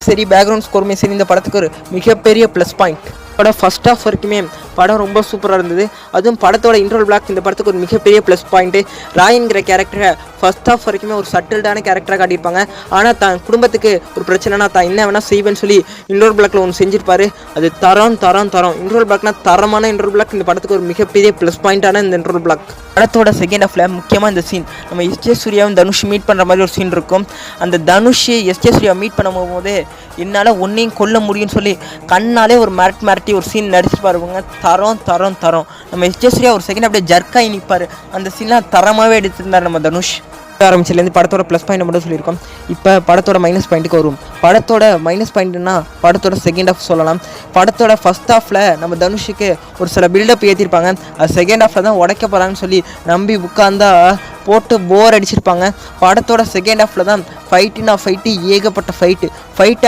Music சரி background ஸ்கோருமே சரி இந்த படத்துக்கு ஒரு மிகப்பெரிய ப்ளஸ் பாயிண்ட். படம் ஃபர்ஸ்ட் ஹாஃப் வரைக்குமே படம் ரொம்ப சூப்பராக இருந்தது. அதுவும் படத்தோட இன்ட்ரோல் பிளாக் இந்த படத்துக்கு ஒரு மிகப்பெரிய ப்ளஸ் பாயிண்ட்டு. ராயன்கிற கேரக்டரை ஃபர்ஸ்ட் ஹாஃப் வரைக்குமே ஒரு சட்டில்டான கேரக்டராக காட்டியிருப்பாங்க. ஆனால் தான் குடும்பத்துக்கு ஒரு பிரச்சனைனா தான் என்ன வேணால் செய்வேன்னு சொல்லி இன்ட்ரோல் பிளாக்ல ஒன்று செஞ்சிருப்பாரு. அது தரம். இன்ட்ரோல் பிளாக்னா தரமான இன்ட்ரோல் பிளாக். இந்த படத்துக்கு ஒரு மிகப்பெரிய ப்ளஸ் பாயிண்டான இந்த இன்ட்ரோல் பிளாக். படத்தோட செகண்ட் ஹாஃப்ல முக்கியமாக இந்த சீன் நம்ம எஸ்ஜே சூர்யாவும் தனுஷ் மீட் பண்ணுற மாதிரி ஒரு சீன் இருக்கும். அந்த தனுஷ் எஸ்ஜே சூர்யா மீட் பண்ண போகும்போது என்னால் ஒன்றையும் கொல்ல முடியும்னு சொல்லி கண்ணாலே ஒரு மிரட்டி ஒரு சீன் நடிச்சு பாருங்க. தரம். நம்ம எஸ்ஜே சூர்யா ஒரு செகண்ட் அப்படியே ஜர்க்காகி நிற்பார். அந்த சீன்லாம் தரமாகவே எடுத்திருந்தார் நம்ம தனுஷ். ஆரம்பிச்சிலேருந்து படத்தோட ப்ளஸ் பாயிண்ட் மட்டும் சொல்லியிருக்கோம். இப்போ படத்தோட மைனஸ் பாயிண்ட்டுக்கு வரும். படத்தோட மைனஸ் பாயிண்ட்னா படத்தோட செகண்ட் ஹாஃப் சொல்லலாம். படத்தோட ஃபர்ஸ்ட் ஹாஃபில் நம்ம தனுஷுக்கு ஒரு சில பில்டப் ஏற்றிருப்பாங்க. அது செகண்ட் ஹாஃபில் தான் உடைக்க போகிறாங்கன்னு சொல்லி நம்பி உட்காந்தா போட்டு போர் அடிச்சிருப்பாங்க. படத்தோட செகண்ட் ஹாஃபில் தான் ஃபைட்டு ஏகப்பட்ட ஃபைட்டு